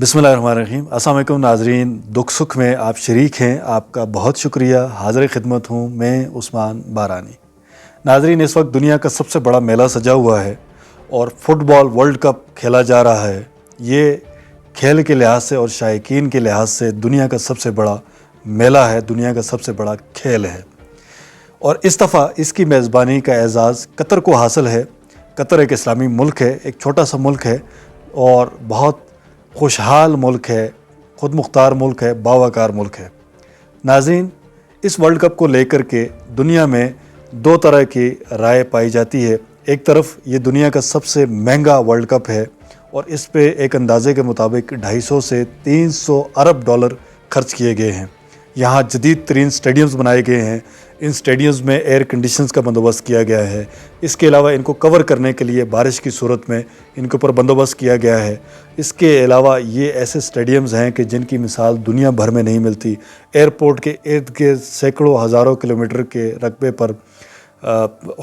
बिस्मिल्लाहिर्रहमानिर्रहीम। अस्सलाम वालेकुम नाज़रीन, दुख सुख में आप शरीक हैं, आपका बहुत शुक्रिया। हाज़िर खिदमत हूँ मैं उस्मान बारानी। नाज़रीन, इस वक्त दुनिया का सबसे बड़ा मेला सजा हुआ है और फुटबॉल वर्ल्ड कप खेला जा रहा है। ये खेल के लिहाज से और शायकीन के लिहाज से दुनिया का सबसे बड़ा मेला है, दुनिया का सबसे बड़ा खेल है। और इस दफ़ा इसकी मेज़बानी का एज़ाज़ कतर को हासिल है। कतर एक इस्लामी मुल्क है, एक छोटा सा मुल्क है और बहुत खुशहाल मुल्क है, ख़ुद मुख्तार मुल्क है, बावकार मुल्क है। नाज़रीन, इस वर्ल्ड कप को लेकर के दुनिया में दो तरह की राय पाई जाती है। एक तरफ ये दुनिया का सबसे महंगा वर्ल्ड कप है और इस पे एक अंदाज़े के मुताबिक 250 से 300 अरब डॉलर खर्च किए गए हैं। यहाँ जदीद तरीन स्टेडियम्स बनाए गए हैं। इन स्टेडियम्स में एयर कंडीशंस का बंदोबस्त किया गया है। इसके अलावा इनको कवर करने के लिए बारिश की सूरत में इनके ऊपर बंदोबस्त किया गया है। इसके अलावा ये ऐसे स्टेडियम्स हैं कि जिनकी मिसाल दुनिया भर में नहीं मिलती। एयरपोर्ट के इर्द गिर्द सैकड़ों हज़ारों किलोमीटर के रकबे पर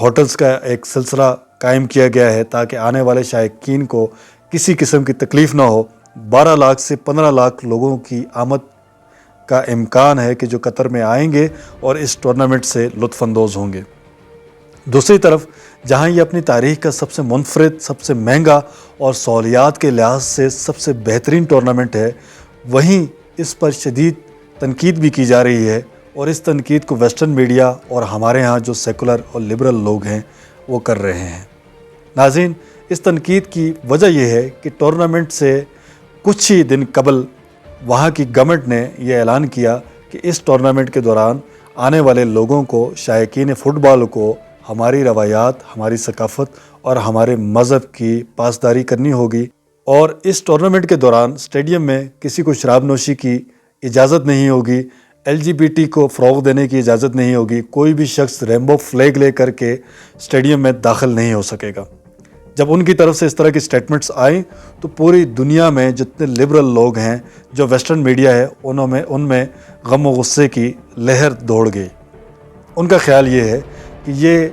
होटल्स का एक सिलसिला कायम किया गया है ताकि आने वाले शायकीन को किसी किस्म की तकलीफ़ ना हो। 12 लाख से 15 लाख लोगों की आमद का इम्कान है कि जो कतर में आएंगे और इस टूर्नामेंट से लुत्फ़अंदोज़ होंगे। दूसरी तरफ जहां ये अपनी तारीख़ का सबसे मुनफरिद, सबसे महंगा और सहूलियात के लिहाज से सबसे बेहतरीन टूर्नामेंट है, वहीं इस पर शदीद तनकीद भी की जा रही है और इस तनकीद को वेस्टर्न मीडिया और हमारे यहाँ जो सेकुलर और लिबरल लोग हैं वो कर रहे हैं। नाज़रीन, इस तनकीद की वजह यह है कि टूर्नामेंट से कुछ ही दिन कबल वहाँ की गवर्नमेंट ने यह ऐलान किया कि इस टूर्नामेंट के दौरान आने वाले लोगों को, शायकीन फ़ुटबॉल को, हमारी रवायात, हमारी सकाफ़त और हमारे मज़हब की पासदारी करनी होगी। और इस टूर्नामेंट के दौरान स्टेडियम में किसी को शराब नोशी की इजाज़त नहीं होगी, LGBT को फ़रोग़ देने की इजाज़त नहीं होगी, कोई भी शख्स रेनबो फ्लैग ले करके स्टेडियम में दाखिल नहीं हो सकेगा। जब उनकी तरफ से इस तरह की स्टेटमेंट्स आई तो पूरी दुनिया में जितने लिबरल लोग हैं, जो वेस्टर्न मीडिया है, उनमें गम व गुस्से की लहर दौड़ गई। उनका ख्याल ये है कि ये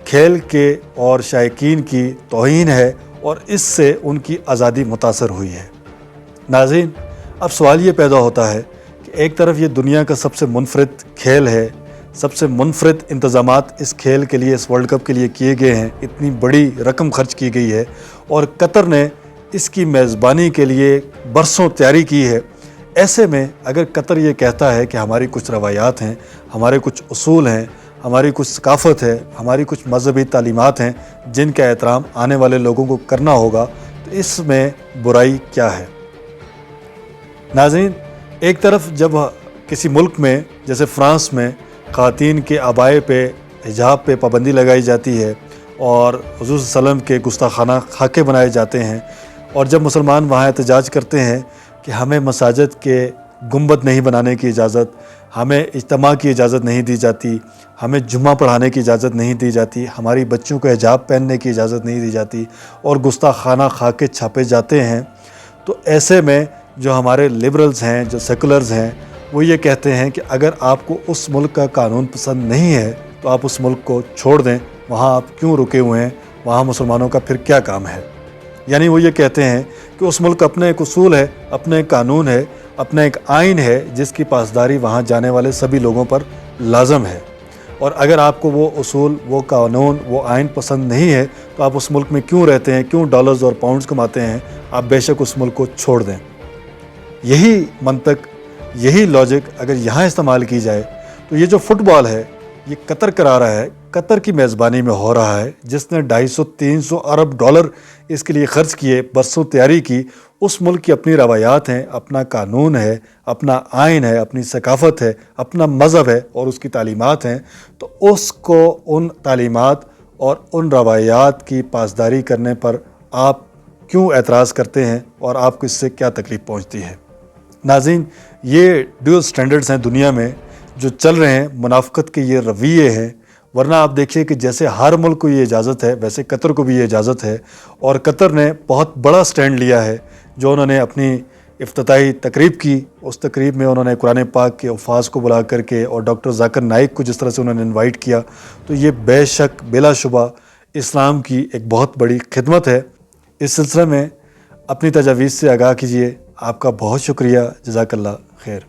खेल के और शायकीन की तौहीन है और इससे उनकी आज़ादी मुतासर हुई है। नाज़रीन, अब सवाल ये पैदा होता है कि एक तरफ ये दुनिया का सबसे मुनफरिद खेल है, सबसे मुनफरिद इंतज़ामात इस खेल के लिए, इस वर्ल्ड कप के लिए किए गए हैं, इतनी बड़ी रकम खर्च की गई है और कतर ने इसकी मेज़बानी के लिए बरसों तैयारी की है। ऐसे में अगर कतर ये कहता है कि हमारी कुछ रवायात हैं, हमारे कुछ उसूल हैं, हमारी कुछ सकाफ़त है, हमारी कुछ मजहबी तालीमात हैं जिनका एहतराम आने वाले लोगों को करना होगा, तो इसमें बुराई क्या है? नाज़रीन, एक तरफ जब किसी मुल्क में जैसे फ़्रांस में ख़वातीन के अबाए पे, हिजाब पे पाबंदी लगाई जाती है और हुज़ूर सल्लल्लाहु अलैहि वसल्लम के गुस्ताखाना खाके बनाए जाते हैं, और जब मुसलमान वहाँ एहतजाज करते हैं कि हमें मसाजिद के गुंबद नहीं बनाने की इजाज़त, हमें इज्तिमा की इजाज़त नहीं दी जाती, हमें जुम्मा पढ़ाने की इजाज़त नहीं दी जाती, हमारी बच्चों को हिजाब पहनने की इजाज़त नहीं दी जाती और गुस्ताखाना खाके छापे जाते हैं, तो ऐसे में जो हमारे लिबरल्स हैं, जो सेकुलर्स हैं, वो ये कहते हैं कि अगर आपको उस मुल्क का कानून पसंद नहीं है तो आप उस मुल्क को छोड़ दें। वहाँ आप क्यों रुके हुए हैं? वहाँ मुसलमानों का फिर क्या काम है? यानी वो ये कहते हैं कि उस मुल्क का अपना एक उसूल है, अपना एक कानून है, अपना एक आइन है जिसकी पासदारी वहाँ जाने वाले सभी लोगों पर लाजम है। और अगर आपको वो उसूल, वो कानून, वो आइन पसंद नहीं है तो आप उस मुल्क में क्यों रहते हैं, क्यों डॉलर्स और पाउंड्स कमाते हैं? आप बेशक उस मुल्क को छोड़ दें। यही मंतक, यही लॉजिक अगर यहाँ इस्तेमाल की जाए तो ये जो फ़ुटबॉल है ये कतर करा रहा है, कतर की मेज़बानी में हो रहा है, जिसने 250-300 अरब डॉलर इसके लिए ख़र्च किए, बरसों तैयारी की। उस मुल्क की अपनी रवायात हैं, अपना कानून है, अपना आइन है, अपनी सकाफ़त है, अपना मज़हब है और उसकी तालीमात हैं, तो उसको उन तालीमात और उन रवायात की पासदारी करने पर आप क्यों एतराज़ करते हैं और आपको इससे क्या तकलीफ़ पहुँचती है? नाज़रीन, ये ड्यूल स्टैंडर्ड्स हैं दुनिया में जो चल रहे हैं, मुनाफ़क़त के ये रवैये हैं। वरना आप देखिए कि जैसे हर मुल्क को ये इजाज़त है, वैसे कतर को भी ये इजाज़त है और कतर ने बहुत बड़ा स्टैंड लिया है। जो उन्होंने अपनी इफ्तिताही तकरीब की, उस तकरीब में उन्होंने कुरान पाक के अल्फाज को बुला करके और डॉक्टर ज़ाकिर नाइक को जिस तरह से उन्होंने इन्वाइट किया, तो ये बेशक बिलाशुबा इस्लाम की एक बहुत बड़ी खिदमत है। इस सिलसिले में अपनी तजावीज़ से आगाह कीजिए, آپ کا بہت شکریہ، جزاک اللہ خیر.